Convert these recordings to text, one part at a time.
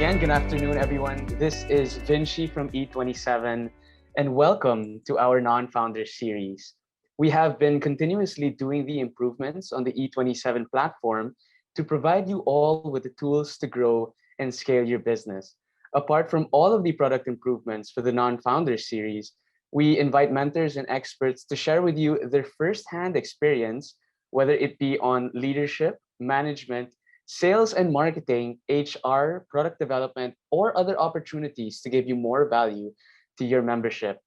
again, good afternoon, everyone. This is Vinci from E27, and welcome to our non-founder series. We have been continuously doing the improvements on the E27 platform to provide you all with the tools to grow and scale your business. Apart from all of the product improvements for the non-founder series, we invite mentors and experts to share with you their firsthand experience, whether it be on leadership, management, sales and marketing, HR, product development, or other opportunities to give you more value to your membership.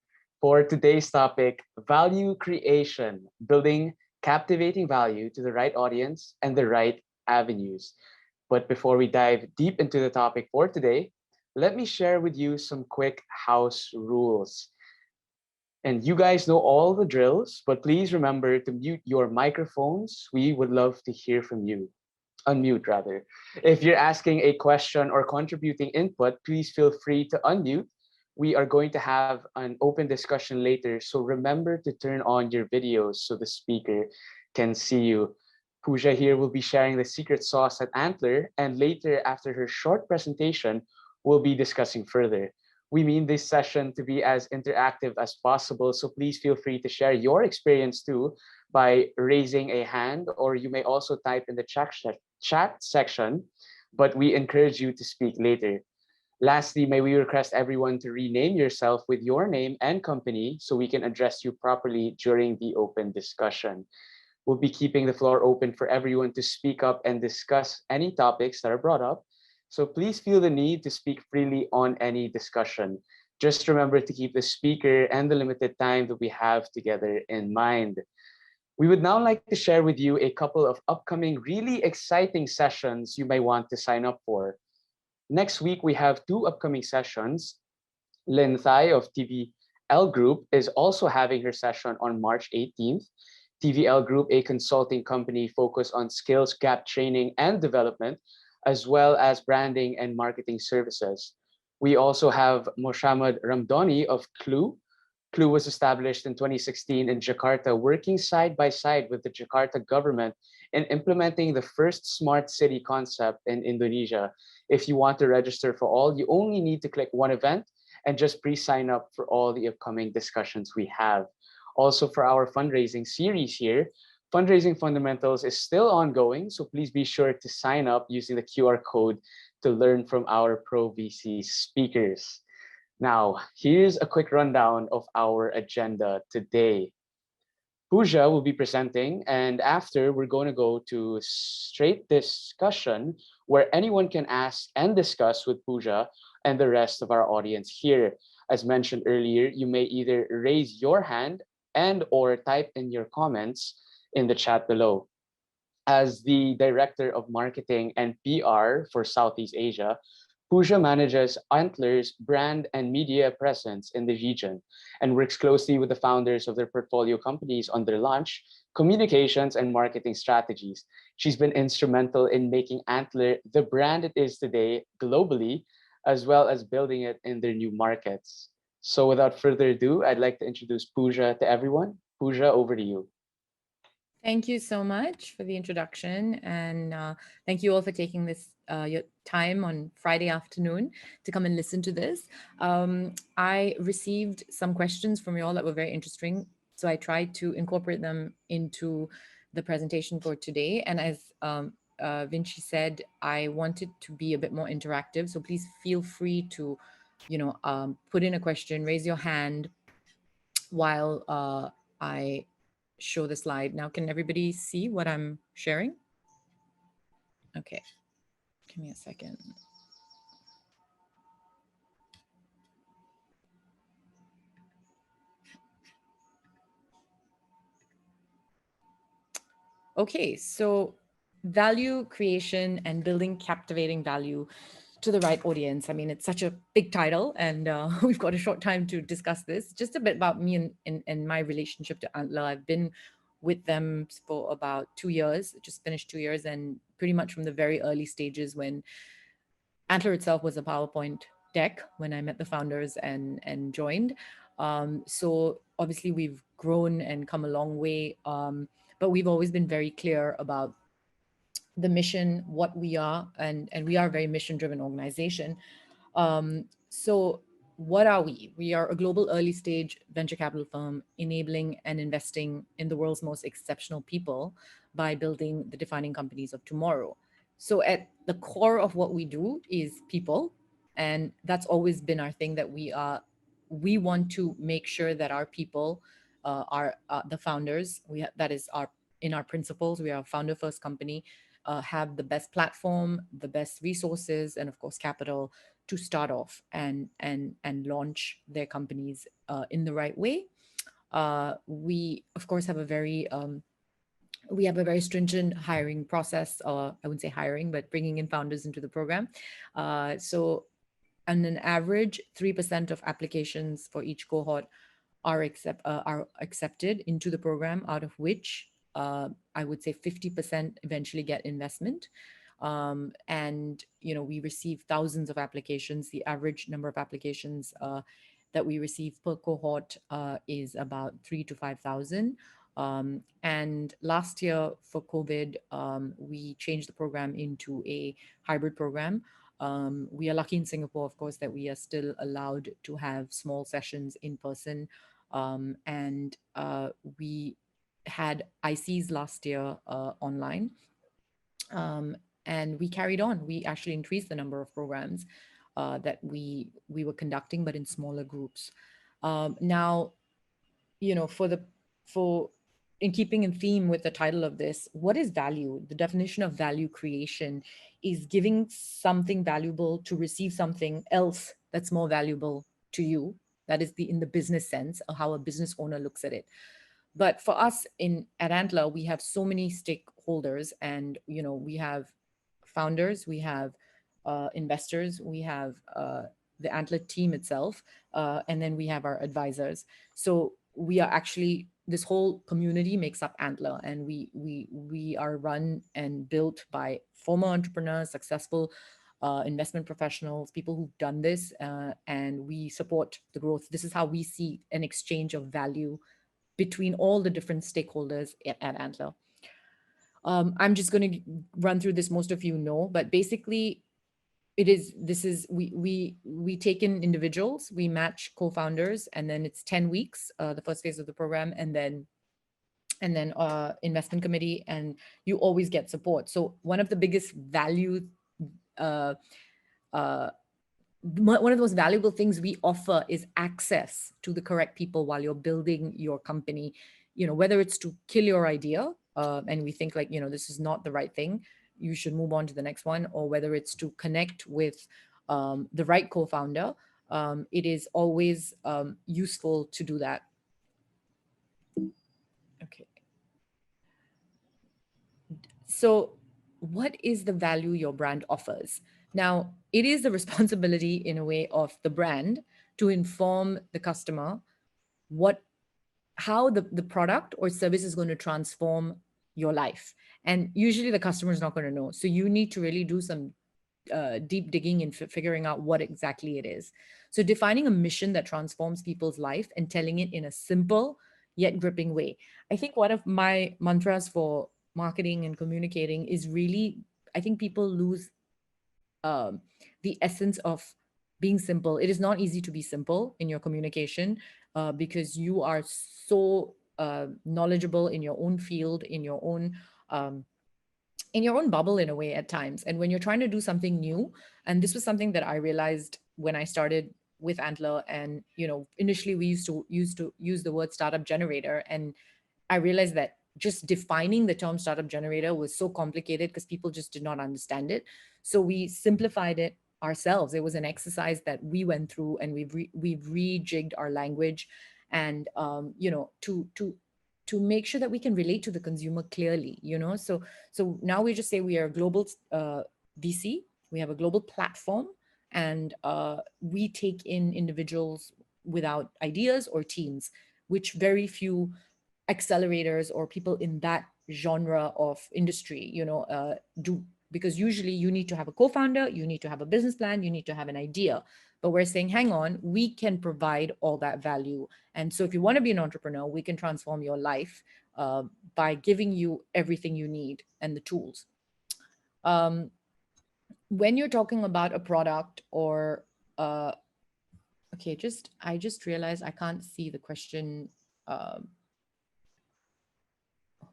For today's topic, value creation, building captivating value to the right audience and the right avenues. But before we dive deep into the topic for today, let me share with you some quick house rules. And you guys know all the drills, but please remember to mute your microphones. We would love to hear from you. Unmute rather. If you're asking a question or contributing input, please feel free to unmute. We are going to have an open discussion later, so remember to turn on your videos so the speaker can see you. Puja here will be sharing the secret sauce at Antler, and later, after her short presentation, we'll be discussing further. We mean this session to be as interactive as possible, so please feel free to share your experience too by raising a hand, or you may also type in the chat section, but we encourage you to speak later. Lastly, may we request everyone to rename yourself with your name and company so we can address you properly during the open discussion. We'll be keeping the floor open for everyone to speak up and discuss any topics that are brought up. So please feel the need to speak freely on any discussion. Just remember to keep the speaker and the limited time that we have together in mind. We would now like to share with you a couple of upcoming really exciting sessions you may want to sign up for. Next week, we have two upcoming sessions. Lynn Thai of TVL Group is also having her session on March 18th. TVL Group, a consulting company focused on skills gap training and development, as well as branding and marketing services. We also have Mohammed Ramdani of Clue. Clue was established in 2016 in Jakarta, working side by side with the Jakarta government in implementing the first smart city concept in Indonesia. If you want to register for all, you only need to click one event and just pre-sign up for all the upcoming discussions we have. Also, for our fundraising series here, Fundraising Fundamentals is still ongoing, so please be sure to sign up using the QR code to learn from our Pro VC speakers. Now, here's a quick rundown of our agenda today. Puja will be presenting, and after we're going to go to straight discussion where anyone can ask and discuss with Puja and the rest of our audience here. As mentioned earlier, you may either raise your hand and or type in your comments in the chat below. As the Director of Marketing and PR for Southeast Asia, Puja manages Antler's brand and media presence in the region and works closely with the founders of their portfolio companies on their launch, communications, and marketing strategies. She's been instrumental in making Antler the brand it is today globally, as well as building it in their new markets. So without further ado, I'd like to introduce Puja to everyone. Puja, over to you. Thank you so much for the introduction, and thank you all for taking this your time on Friday afternoon to come and listen to this. I received some questions from you all that were very interesting, so I tried to incorporate them into the presentation for today. And as Vinci said, I wanted to be a bit more interactive, so please feel free to, put in a question, raise your hand while I show the slide. Now, can everybody see what I'm sharing? Okay, give me a second. Okay, so value creation and building captivating value to the right audience. I mean, it's such a big title, and we've got a short time to discuss this. Just a bit about me and my relationship to Antler. I've been with them for about 2 years, just finished 2 years, and pretty much from the very early stages when Antler itself was a PowerPoint deck when I met the founders and joined. So obviously we've grown and come a long way, but we've always been very clear about the mission, what we are, and we are a very mission-driven organization. So what are we? We are a global early stage venture capital firm enabling and investing in the world's most exceptional people by building the defining companies of tomorrow. So at the core of what we do is people, and that's always been our thing, that we want to make sure that our people are the founders. That is our in our principles. We are a founder first company, have the best platform, the best resources, and of course capital to start off and launch their companies in the right way. We of course have a very stringent hiring process, or I wouldn't say hiring, but bringing in founders into the program. So on an average, 3% of applications for each cohort are accepted into the program, out of which I would say 50% eventually get investment. And we receive thousands of applications. The average number of applications that we receive per cohort is about 3 to 5,000. And last year for COVID, we changed the program into a hybrid program. We are lucky in Singapore, of course, that we are still allowed to have small sessions in person. And we had ICs last year online. And we carried on. We actually increased the number of programs that we were conducting, but in smaller groups. Now, for in keeping in theme with the title of this, what is value? The definition of value creation is giving something valuable to receive something else that's more valuable to you. That is in the business sense of how a business owner looks at it. But for us at Antler, we have so many stakeholders, and we have founders, we have investors, we have the Antler team itself, and then we have our advisors. So we are actually, this whole community makes up Antler, and we are run and built by former entrepreneurs, successful investment professionals, people who've done this, and we support the growth. This is how we see an exchange of value between all the different stakeholders at Antler. I'm just going to run through this. Most of you know, but basically we take in individuals, we match co-founders, and then it's 10 weeks, the first phase of the program, and then investment committee, and you always get support. So one of the biggest one of the most valuable things we offer is access to the correct people while you're building your company, whether it's to kill your idea, and we think this is not the right thing, you should move on to the next one, or whether it's to connect with the right co-founder. It is always useful to do that. Okay. So what is the value your brand offers? Now, it is the responsibility in a way of the brand to inform the customer how the product or service is going to transform your life. And usually the customer is not going to know. So you need to really do some deep digging in figuring out what exactly it is. So defining a mission that transforms people's life and telling it in a simple yet gripping way. I think one of my mantras for marketing and communicating is really, I think people lose the essence of being simple. It is not easy to be simple in your communication because you are so knowledgeable in your own field, in your own bubble in a way at times. And when you're trying to do something new, and this was something that I realized when I started with Antler, and initially we used to use the word startup generator, and I realized that just defining the term startup generator was so complicated because people just did not understand it. So we simplified it ourselves. It was an exercise that we went through, and we've rejigged our language, and to make sure that we can relate to the consumer clearly. So now we just say we are a global VC. We have a global platform, and we take in individuals without ideas or teams, which very few accelerators or people in that genre of industry do, because usually you need to have a co-founder, you need to have a business plan, you need to have an idea. But we're saying, hang on, we can provide all that value. And so if you want to be an entrepreneur, we can transform your life by giving you everything you need and the tools. Um, when you're talking about a product or uh, okay, I just realized I can't see the question. Um,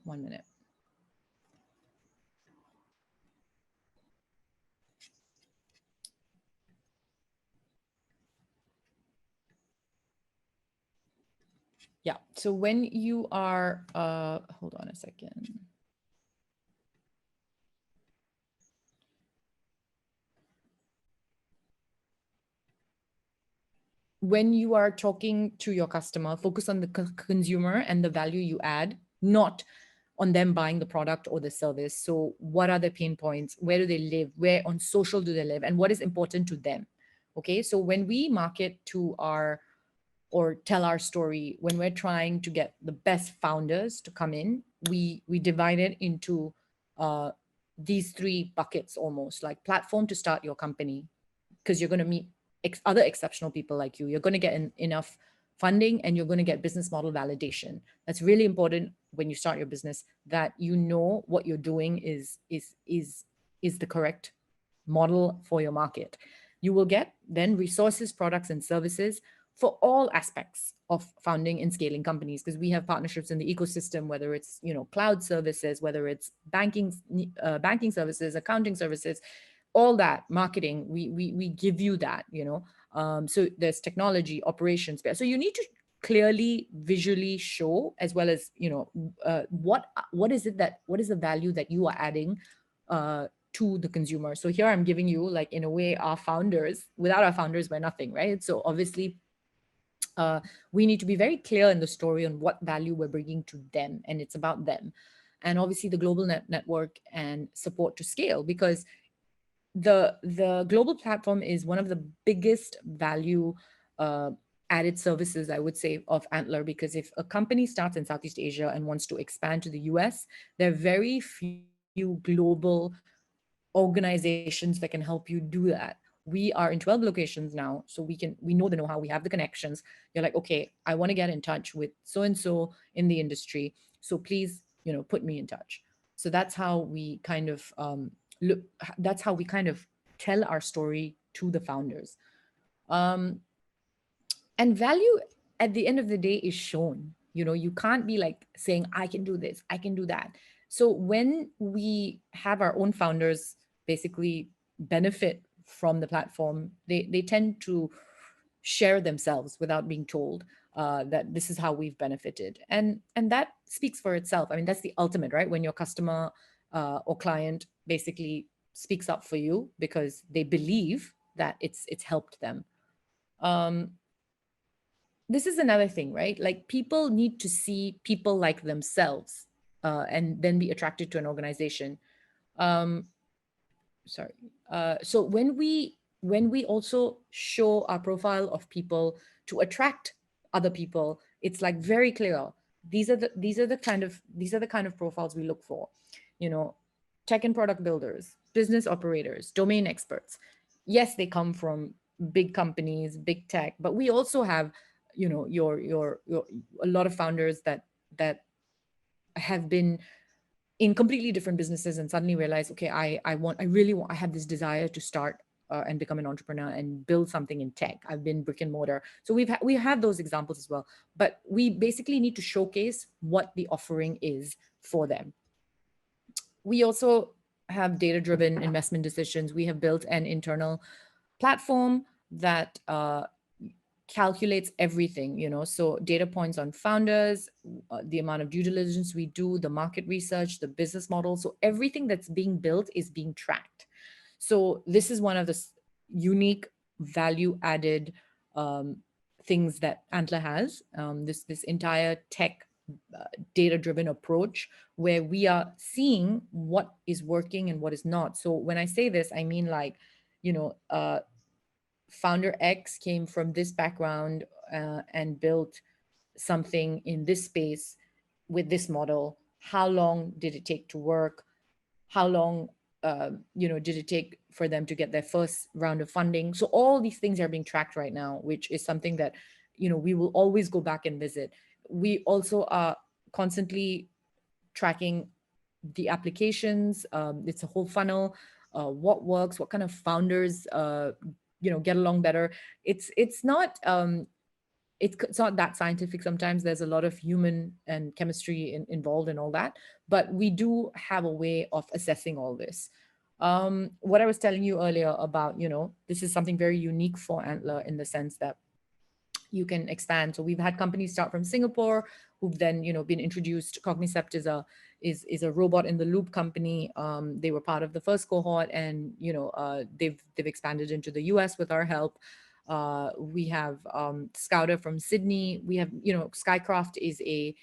1 minute. Yeah. So when you are, hold on a second. When you are talking to your customer, focus on the consumer and the value you add, not on them buying the product or the service. So what are their pain points? Where do they live? Where on social do they live? And what is important to them? Okay. So when we market to our or tell our story, when we're trying to get the best founders to come in, we divide it into uh, these three buckets, almost like platform to start your company, because you're going to meet other exceptional people like you. You're going to get enough funding, and you're going to get business model validation. That's really important when you start your business, that you know what you're doing is the correct model for your market. You will get then resources, products, and services for all aspects of founding and scaling companies, because we have partnerships in the ecosystem, whether it's cloud services, whether it's banking services, accounting services, all that marketing. We give you that. So there's technology, operations. So you need to clearly visually show, as well as what is the value that you are adding to the consumer. So here I'm giving you, like, in a way, our founders. Without our founders, we're nothing, right? So obviously we need to be very clear in the story on what value we're bringing to them, and it's about them. And obviously the global network and support to scale, because the global platform is one of the biggest value added services, I would say, of Antler. Because if a company starts in Southeast Asia and wants to expand to the US, there are very few global organizations that can help you do that. We are in 12 locations now, so we know the know-how, we have the connections. You're like, okay, I want to get in touch with so and so in the industry, so please, put me in touch. So that's how we kind of look. That's how we kind of tell our story to the founders. Um, and value at the end of the day is shown. You can't be like saying, I can do this, I can do that. So when we have our own founders basically benefit from the platform, they tend to share themselves without being told that this is how we've benefited, and that speaks for itself. I mean, that's the ultimate, right? When your customer or client basically speaks up for you because they believe that it's helped them. um, this is another thing, right? Like, people need to see people like themselves and then be attracted to an organization. Um, sorry. So when we also show our profile of people to attract other people, it's like very clear. These are the kind of profiles we look for. You know, tech and product builders, business operators, domain experts. Yes, they come from big companies, big tech, but we also have, your a lot of founders that have been in completely different businesses and suddenly realize, okay, I have this desire to start and become an entrepreneur and build something in tech. I've been brick and mortar. So we have those examples as well, but we basically need to showcase what the offering is for them. We also have data-driven investment decisions. We have built an internal platform that calculates everything, so data points on founders, the amount of due diligence we do, the market research, the business model. So everything that's being built is being tracked. So this is one of the unique value added things that Antler has, this entire tech data driven approach, where we are seeing what is working and what is not. So when I say this, I mean, like, founder X came from this background and built something in this space with this model. How long did it take to work? How long did it take for them to get their first round of funding? So all these things are being tracked right now, which is something that we will always go back and visit. We also are constantly tracking the applications. It's a whole funnel. What works? What kind of founders, get along better? It's not. It's not that scientific. Sometimes there's a lot of human and chemistry involved in all that, but we do have a way of assessing all this. What I was telling you earlier about, this is something very unique for Antler in the sense that you can expand. So we've had companies start from Singapore who've then, been introduced. Cognicept is a robot in the loop company. They were part of the first cohort, and they've expanded into the US with our help. We have Scouter from Sydney. We have, Skycraft is a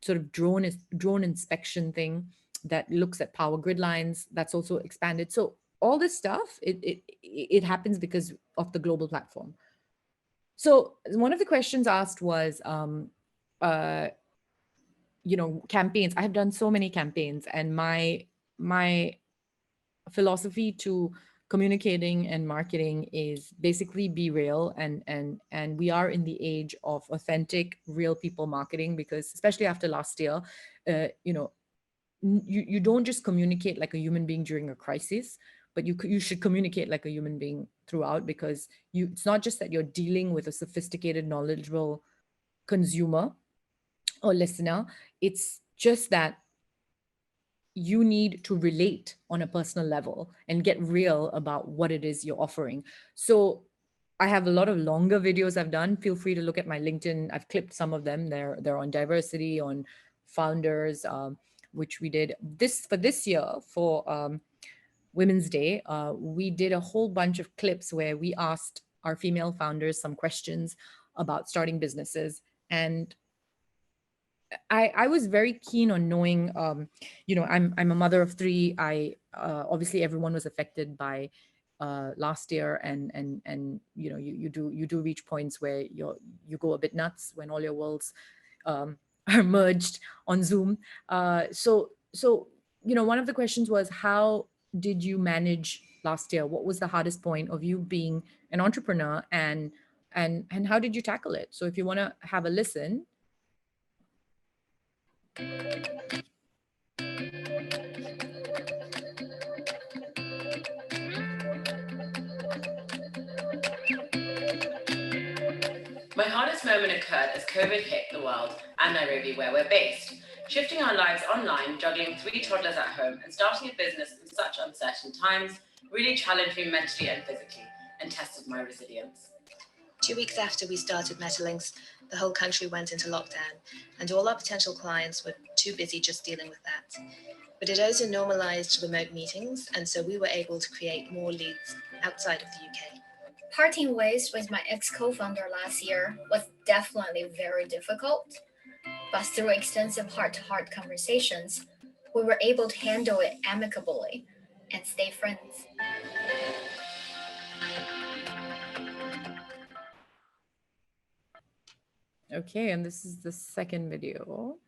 sort of drone inspection thing that looks at power grid lines. That's also expanded. So all this stuff, it happens because of the global platform. So one of the questions asked was, campaigns. I have done so many campaigns, and my philosophy to communicating and marketing is basically be real, and we are in the age of authentic, real people marketing, because especially after last year, you don't just communicate like a human being during a crisis, but you should communicate like a human being throughout, because it's not just that you're dealing with a sophisticated, knowledgeable consumer or listener. It's just that you need to relate on a personal level and get real about what it is you're offering. So I have a lot of longer videos I've done. Feel free to look at my LinkedIn. I've clipped some of them. They're on diversity, on founders, which we did this year for Women's Day. We did a whole bunch of clips where we asked our female founders some questions about starting businesses. And I was very keen on knowing, I'm a mother of three. Obviously everyone was affected by last year, and you do reach points where you go a bit nuts when all your worlds are merged on Zoom. So one of the questions was, how did you manage last year? What was the hardest point of you being an entrepreneur, and how did you tackle it? So if you want to have a listen. My hardest moment occurred as COVID hit the world and Nairobi, where we're based. Shifting our lives online, juggling 3 toddlers at home, and starting a business in such uncertain times really challenged me mentally and physically, and tested my resilience. 2 weeks after we started Metalinks, the whole country went into lockdown, and all our potential clients were too busy just dealing with that. But it also normalized remote meetings, and so we were able to create more leads outside of the UK. Parting ways with my ex-co-founder last year was definitely very difficult, but through extensive heart-to-heart conversations, we were able to handle it amicably and stay friends. Okay, and this is the second video.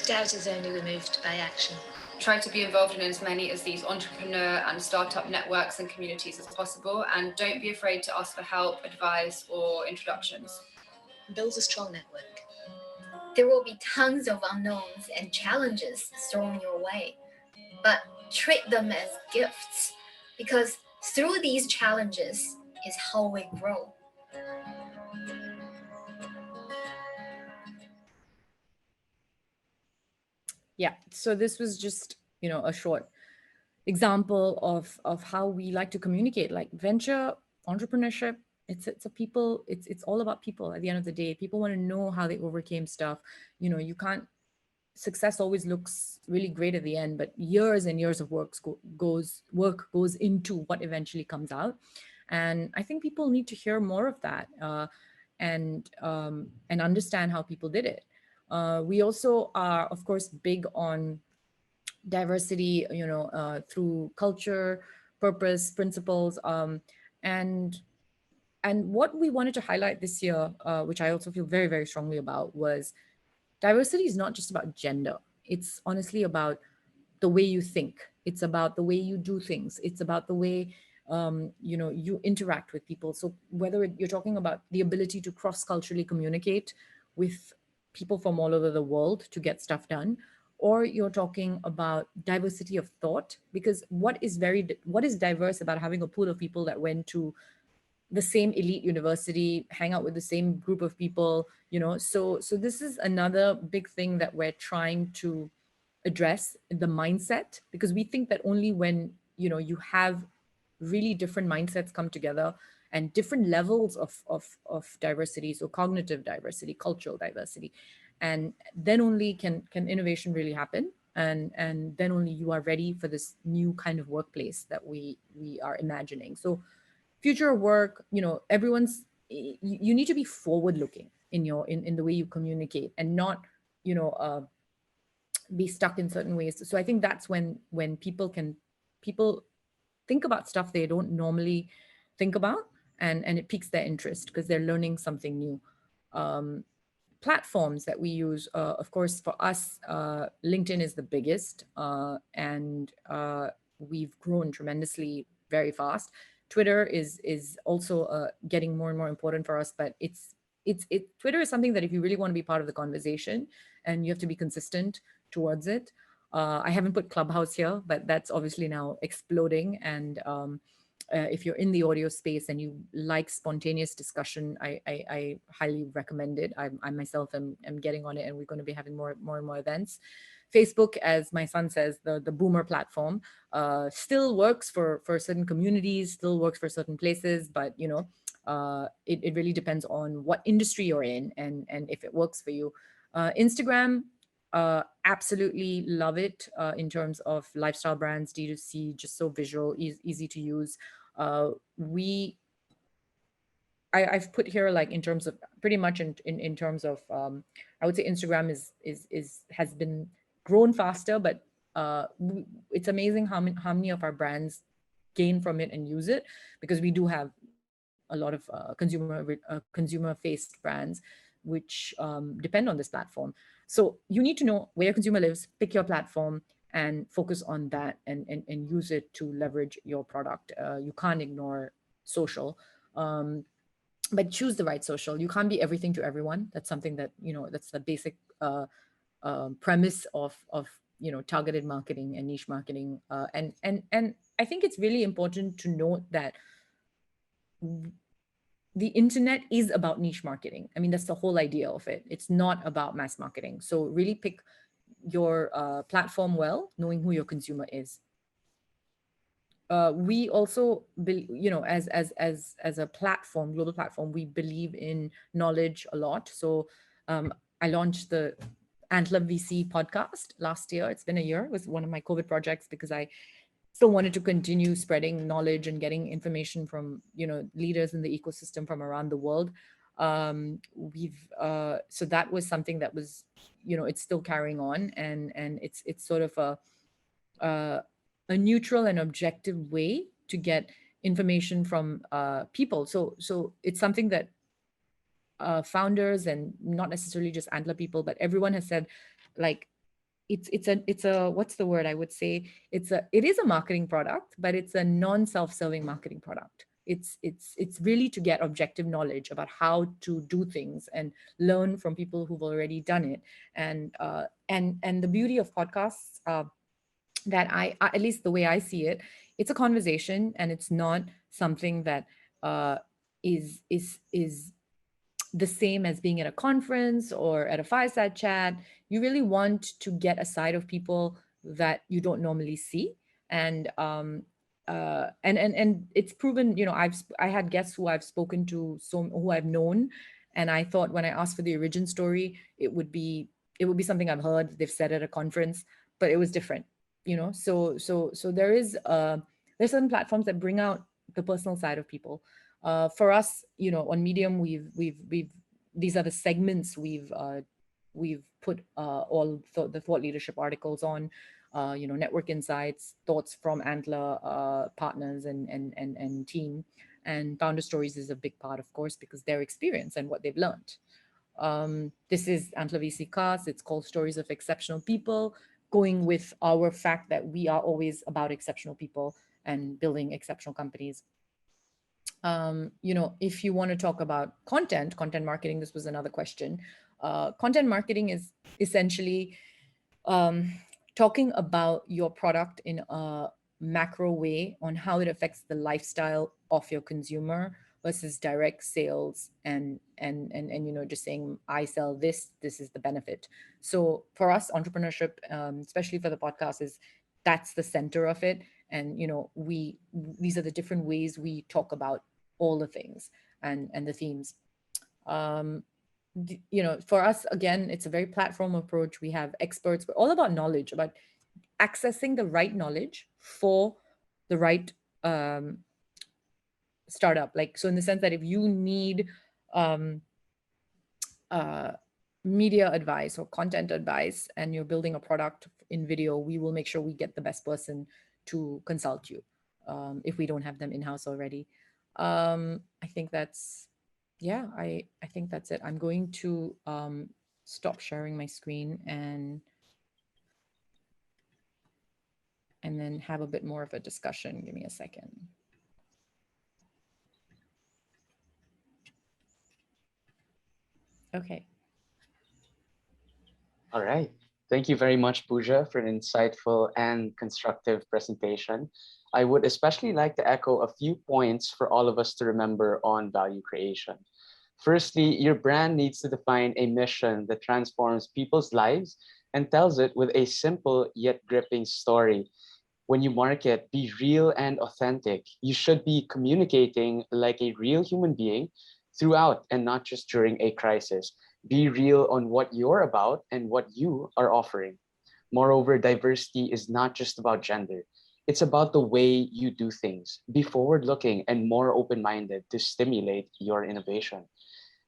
Doubt is only removed by action. Try to be involved in as many as these entrepreneur and startup networks and communities as possible, and don't be afraid to ask for help, advice, or introductions. Build a strong network. There will be tons of unknowns and challenges thrown your way, but treat them as gifts, because through these challenges is how we grow. Yeah, so this was just, a short example of how we like to communicate. Like venture entrepreneurship, it's a people, it's all about people at the end of the day. People want to know how they overcame stuff. You can't, success always looks really great at the end, but years and years of work goes into what eventually comes out. And I think people need to hear more of that, and understand how people did it. We also are, of course, big on diversity, through culture, purpose, principles, and what we wanted to highlight this year, which I also feel very, very strongly about, was diversity is not just about gender. It's honestly about the way you think. It's about the way you do things. It's about the way you interact with people. So whether you're talking about the ability to cross-culturally communicate with people from all over the world to get stuff done, or you're talking about diversity of thought, because what is diverse about having a pool of people that went to the same elite university, hang out with the same group of people, so this is another big thing that we're trying to address, the mindset, because we think that only when you have really different mindsets come together and different levels of diversity, so cognitive diversity, cultural diversity, and then only can innovation really happen, and then only you are ready for this new kind of workplace that we are imagining. So future work, you need to be forward looking in the way you communicate, and not be stuck in certain ways. So I think that's when people think about stuff they don't normally think about, and it piques their interest because they're learning something new. Platforms that we use, of course, for us, LinkedIn is the biggest, and we've grown tremendously very fast. Twitter is also getting more and more important for us, but Twitter is something that if you really want to be part of the conversation, and you have to be consistent towards it. I haven't put Clubhouse here, but that's obviously now exploding. And if you're in the audio space and you like spontaneous discussion, I highly recommend it. I myself am getting on it, and we're going to be having more and more events. Facebook, as my son says, the boomer platform, still works for certain communities, still works for certain places, but it really depends on what industry you're in and if it works for you. Instagram, absolutely love it in terms of lifestyle brands, D2C, just so visual, easy to use. I've put here, like, in terms of pretty much in terms of I would say Instagram has been grown faster, but it's amazing how many of our brands gain from it and use it, because we do have a lot of consumer-faced brands which depend on this platform. So you need to know where your consumer lives, pick your platform, and focus on that, and use it to leverage your product. You can't ignore social, but choose the right social. You can't be everything to everyone. That's something that, that's the basic premise of targeted marketing and niche marketing. And I think it's really important to note that the internet is about niche marketing. I mean, that's the whole idea of it. It's not about mass marketing. So really pick your platform well, knowing who your consumer is. We also, as a platform, global platform, we believe in knowledge a lot. So I launched the Antler VC Podcast last year. It's been a year. It was one of my COVID projects because I still wanted to continue spreading knowledge and getting information from leaders in the ecosystem from around the world. So that was something that was it's still carrying on, and it's sort of a neutral and objective way to get information from people. So it's something that founders, and not necessarily just Antler people, but everyone has said, like, it's a what's the word I would say? It is a marketing product, but it's a non-self-serving marketing product. It's really to get objective knowledge about how to do things and learn from people who've already done it. And the beauty of podcasts, that at least the way I see it, it's a conversation, and it's not something that is the same as being at a conference or at a fireside chat. You really want to get a side of people that you don't normally see. And it's proven, I had guests who I've spoken to, who I've known, and I thought when I asked for the origin story, it would be something I've heard, they've said at a conference, but it was different, so there's certain platforms that bring out the personal side of people. For us, on Medium, these are the segments we've put all the thought leadership articles on, network insights, thoughts from Antler partners and team, and founder stories is a big part, of course, because their experience and what they've learned. This is Antler VC Cast. It's called Stories of Exceptional People. going with our fact that we are always about exceptional people and building exceptional companies. If you want to talk about content marketing, this was another question. Content marketing is essentially talking about your product in a macro way on how it affects the lifestyle of your consumer versus direct sales and just saying, I sell this is the benefit. So for us, entrepreneurship, especially for the podcast, that's the center of it. And these are the different ways we talk about all the things and the themes. For us, again, it's a very platform approach. We have experts. We're all about knowledge, about accessing the right knowledge for the right startup. So in the sense that if you need media advice or content advice and you're building a product in video, we will make sure we get the best person to consult you if we don't have them in-house already. I think that's it. I'm going to stop sharing my screen and then have a bit more of a discussion. Give me a second. Okay. All right. Thank you very much, Puja, for an insightful and constructive presentation. I would especially like to echo a few points for all of us to remember on value creation. Firstly, your brand needs to define a mission that transforms people's lives and tells it with a simple yet gripping story. When you market, be real and authentic. You should be communicating like a real human being throughout and not just during a crisis. Be real on what you're about and what you are offering. Moreover, diversity is not just about gender. It's about the way you do things. Be forward-looking and more open-minded to stimulate your innovation.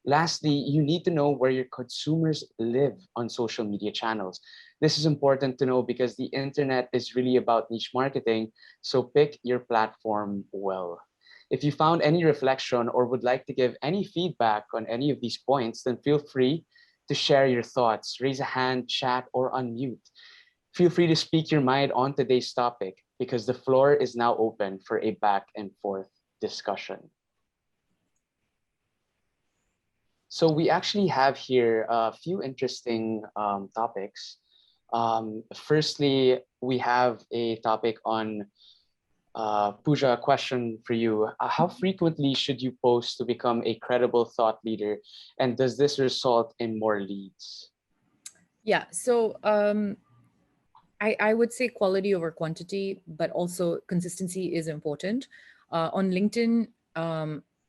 Lastly, you need to know where your consumers live on social media channels. This is important to know because the internet is really about niche marketing, so pick your platform well. If you found any reflection or would like to give any feedback on any of these points, then feel free to share your thoughts, raise a hand, chat, or unmute. Feel free to speak your mind on today's topic because the floor is now open for a back and forth discussion. So we actually have here a few interesting topics. Firstly, we have a topic on Puja, a question for you. How frequently should you post to become a credible thought leader? And does this result in more leads? Yeah, so I would say quality over quantity, but also consistency is important. On LinkedIn,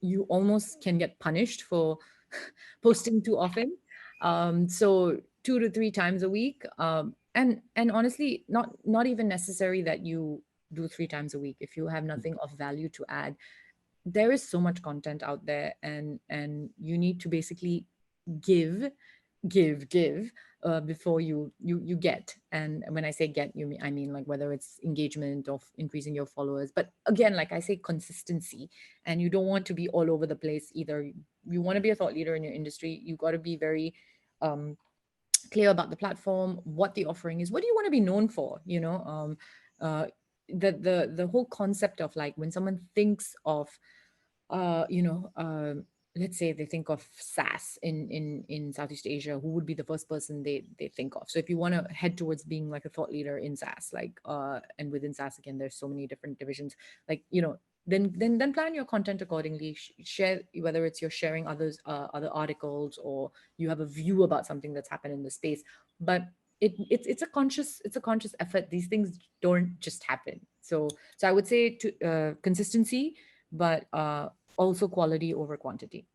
you almost can get punished for posting too often. So 2 to 3 times a week. And honestly, not even necessary that you do 3 times a week. If you have nothing of value to add, there is so much content out there, and you need to basically give before you get. And when I say get, I mean like whether it's engagement or increasing your followers. But again, like I say, consistency. And you don't want to be all over the place either. You want to be a thought leader in your industry. You got to be very clear about the platform, what the offering is, what do you want to be known for. The whole concept of like when someone thinks of let's say they think of SaaS in Southeast Asia, who would be the first person they think of? So if you want to head towards being like a thought leader in SaaS, and within SaaS, again, there's so many different divisions, then plan your content accordingly. Share, whether it's you're sharing other articles or you have a view about something that's happened in the space. But it's a conscious effort. These things don't just happen. So I would say to consistency, but also quality over quantity.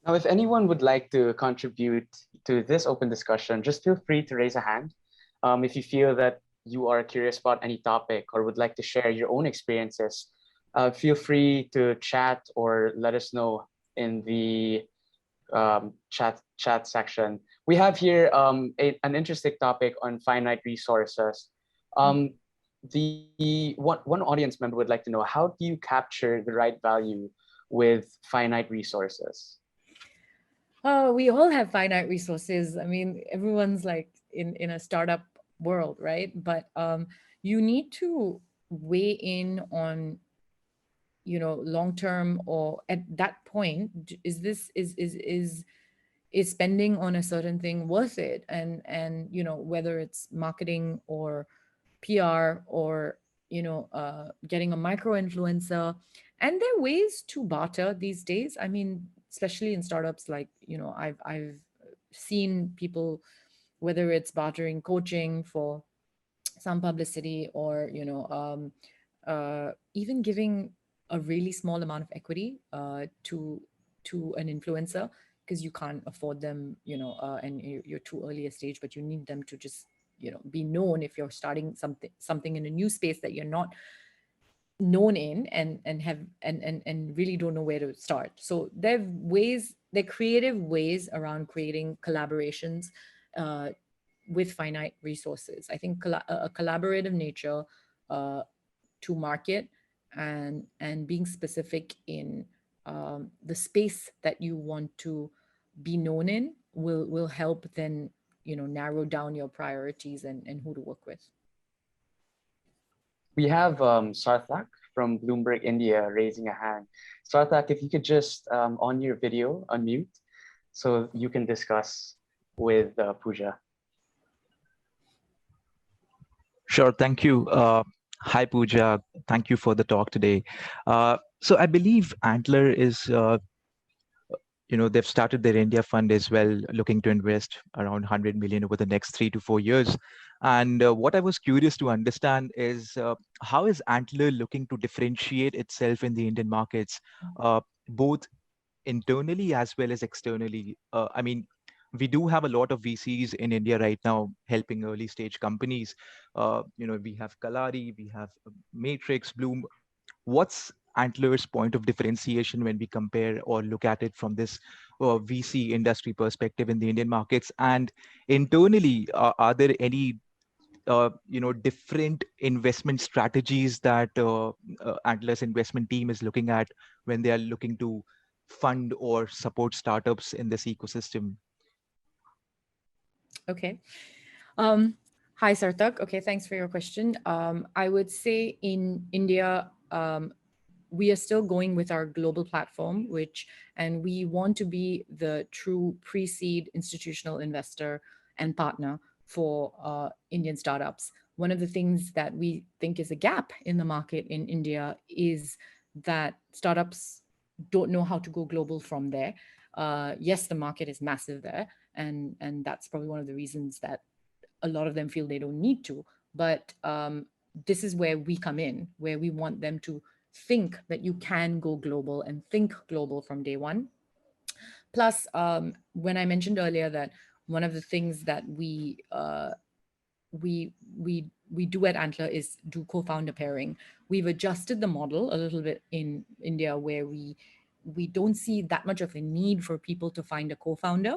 Now, if anyone would like to contribute to this open discussion, just feel free to raise a hand. If you feel that you are curious about any topic or would like to share your own experiences, feel free to chat or let us know in the chat section. We have here an interesting topic on finite resources. The one audience member would like to know, how do you capture the right value with finite resources? Oh, we all have finite resources. I mean, everyone's like in a startup world, right? But you need to weigh in on, long term, or at that point, is this is spending on a certain thing worth it? And whether it's marketing or PR or getting a micro influencer. And there are ways to barter these days. I mean, especially in startups, like I've seen people, whether it's bartering coaching for some publicity, or even giving a really small amount of equity to an influencer, because you can't afford them, and you're too early a stage, but you need them to just be known if you're starting something in a new space that you're not known in, and really don't know where to start. So there are creative ways around creating collaborations with finite resources. I think a collaborative nature to market, and being specific in the space that you want to be known in will help then narrow down your priorities and who to work with. We have Sarthak from Bloomberg India raising a hand. Sarthak, if you could just on your video, unmute, so you can discuss with Puja. Sure, thank you. Hi, Puja. Thank you for the talk today. So I believe Antler is, they've started their India fund as well, looking to invest around 100 million over the next 3 to 4 years. And what I was curious to understand is how is Antler looking to differentiate itself in the Indian markets, both internally as well as externally? I mean, we do have a lot of VCs in India right now helping early stage companies. We have Kalari, we have Matrix, Bloom. What's Antler's point of differentiation when we compare or look at it from this VC industry perspective in the Indian markets? And internally, are there any different investment strategies that Antler's investment team is looking at when they are looking to fund or support startups in this ecosystem? Okay. Hi, Sarthak. Okay, thanks for your question. I would say in India, we are still going with our global platform, and we want to be the true pre-seed institutional investor and partner for Indian startups. One of the things that we think is a gap in the market in India is that startups don't know how to go global from there. Yes, the market is massive there, and that's probably one of the reasons that a lot of them feel they don't need to. But this is where we come in, where we want them to think that you can go global and think global from day one. Plus, when I mentioned earlier that one of the things that we do at Antler is do co-founder pairing. We've adjusted the model a little bit in India, where we don't see that much of a need for people to find a co-founder.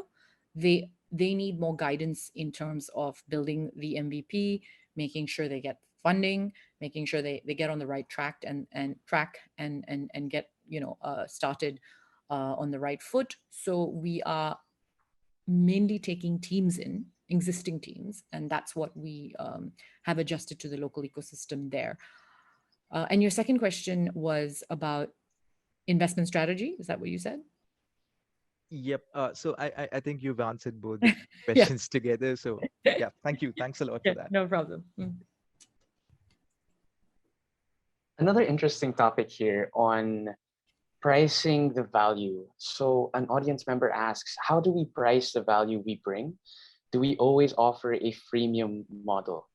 They need more guidance in terms of building the MVP, making sure they get funding, making sure they get on the right track and get started on the right foot. So we are mainly taking teams in, existing teams, and that's what we have adjusted to the local ecosystem there. And your second question was about investment strategy. Is that what you said? Yep. So I think you've answered both the questions together. So yeah, thank you. Thanks a lot for that. No problem. Another interesting topic here on pricing the value. So an audience member asks, how do we price the value we bring? Do we always offer a freemium model?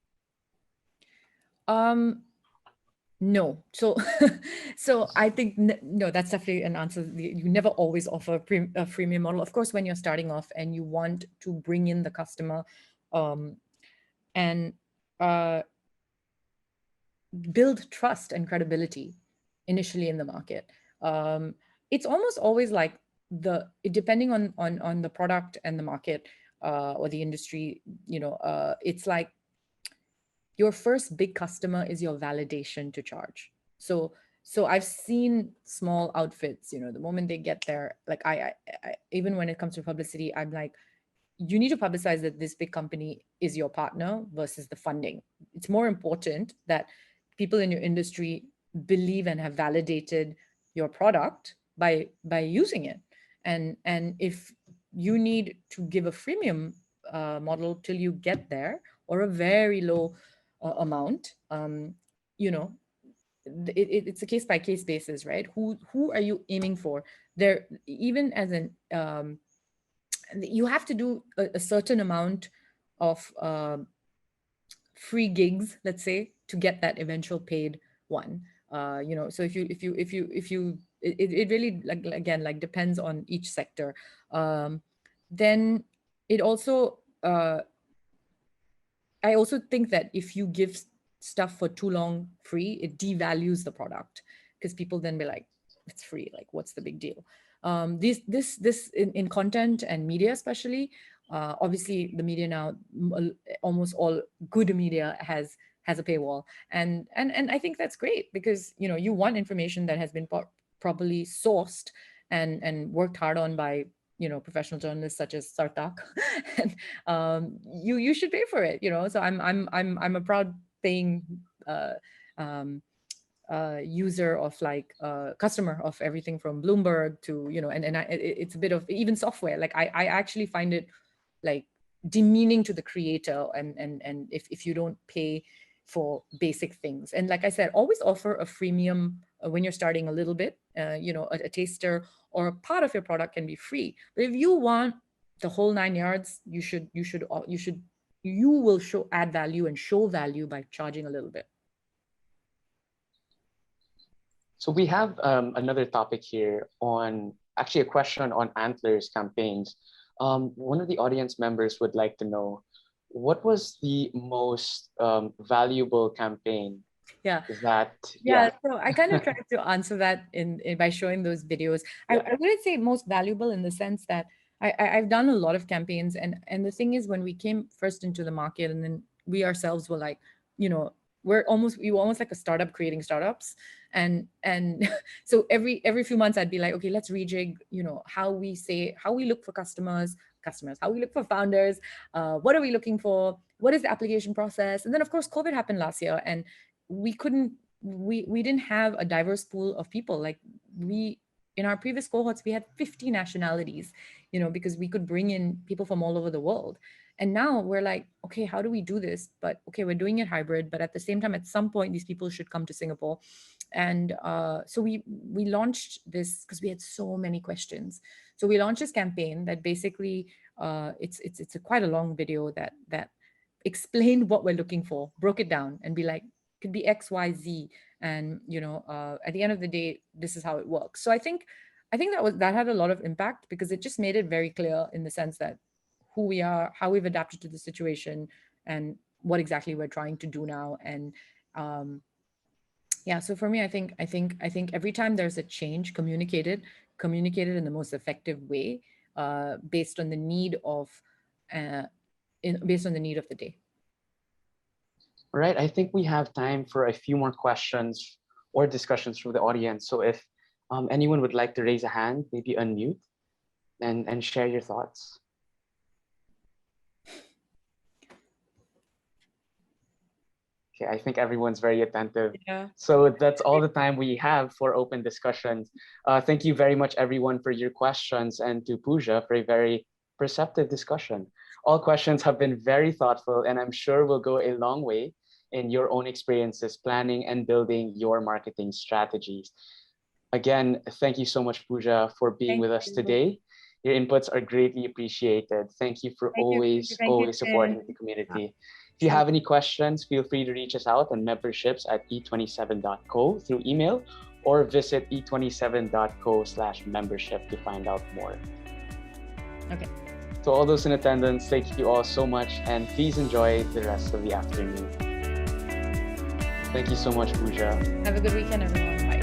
No. So I think, no, that's definitely an answer. You never always offer a freemium model. Of course, when you're starting off and you want to bring in the customer and build trust and credibility initially in the market. It's almost always like depending on the product and the market or the industry, it's like your first big customer is your validation to charge. So I've seen small outfits, the moment they get there, like I even when it comes to publicity, I'm like, you need to publicize that this big company is your partner versus the funding. It's more important that people in your industry believe and have validated your product by using it. And if you need to give a freemium model till you get there, or a very low amount, it's a case by case basis, right? Who are you aiming for? There, even as an you have to do a certain amount of free gigs, let's say, to get that eventual paid one. So if you it really, like, again, like, depends on each sector. Then it also I also think that if you give stuff for too long free, it devalues the product, because people then be like, it's free, like, what's the big deal? This in content and media especially, obviously the media now, almost all good media has a paywall, and I think that's great, because you want information that has been properly sourced and worked hard on by professional journalists such as Sartak, and you should pay for it. So I'm a proud paying user of, like, customer of everything from Bloomberg to it's a bit of even software. Like, I actually find it, like, demeaning to the creator, and if you don't pay for basic things. And like I said, always offer a freemium when you're starting a little bit. A taster or a part of your product can be free, but if you want the whole 9 yards, you will add value and show value by charging a little bit. So we have another topic here on, actually, a question on Antler's campaigns. One of the audience members would like to know, what was the most valuable campaign? Yeah. Is that, So I kind of tried to answer that in by showing those videos. I wouldn't say most valuable in the sense that I've done a lot of campaigns, and the thing is, when we came first into the market, and then we ourselves were like, we were almost like a startup creating startups, and so every few months I'd be like, okay, let's rejig how we look for customers, how we look for founders, what are we looking for, what is the application process. And then of course COVID happened last year, and we didn't have a diverse pool of people. Like, in our previous cohorts, we had 50 nationalities, because we could bring in people from all over the world. And now we're like, okay, how do we do this? But okay, we're doing it hybrid, but at the same time, at some point, these people should come to Singapore. And so we launched this because we had so many questions. So we launched this campaign that basically, it's quite a long video that explained what we're looking for, broke it down, and be like, could be X, Y, Z, and at the end of the day, this is how it works. So I think that had a lot of impact, because it just made it very clear in the sense that who we are, how we've adapted to the situation, and what exactly we're trying to do now. And so for me, I think every time there's a change, communicated in the most effective way, based on the need of the day. All right, I think we have time for a few more questions or discussions from the audience. So if anyone would like to raise a hand, maybe unmute and share your thoughts. Okay, I think everyone's very attentive. Yeah. So that's all the time we have for open discussions. Thank you very much, everyone, for your questions, and to Puja for a very perceptive discussion. All questions have been very thoughtful, and I'm sure will go a long way in your own experiences planning and building your marketing strategies. Again, thank you so much, Puja, for being with us today. Your inputs are greatly appreciated. Thank you for always supporting the community. If you have any questions, feel free to reach us out on memberships@e27.co through email, or visit e27.co/membership to find out more. Okay. To all those in attendance, thank you all so much, and please enjoy the rest of the afternoon. Thank you so much, Puja. Have a good weekend, everyone. Bye.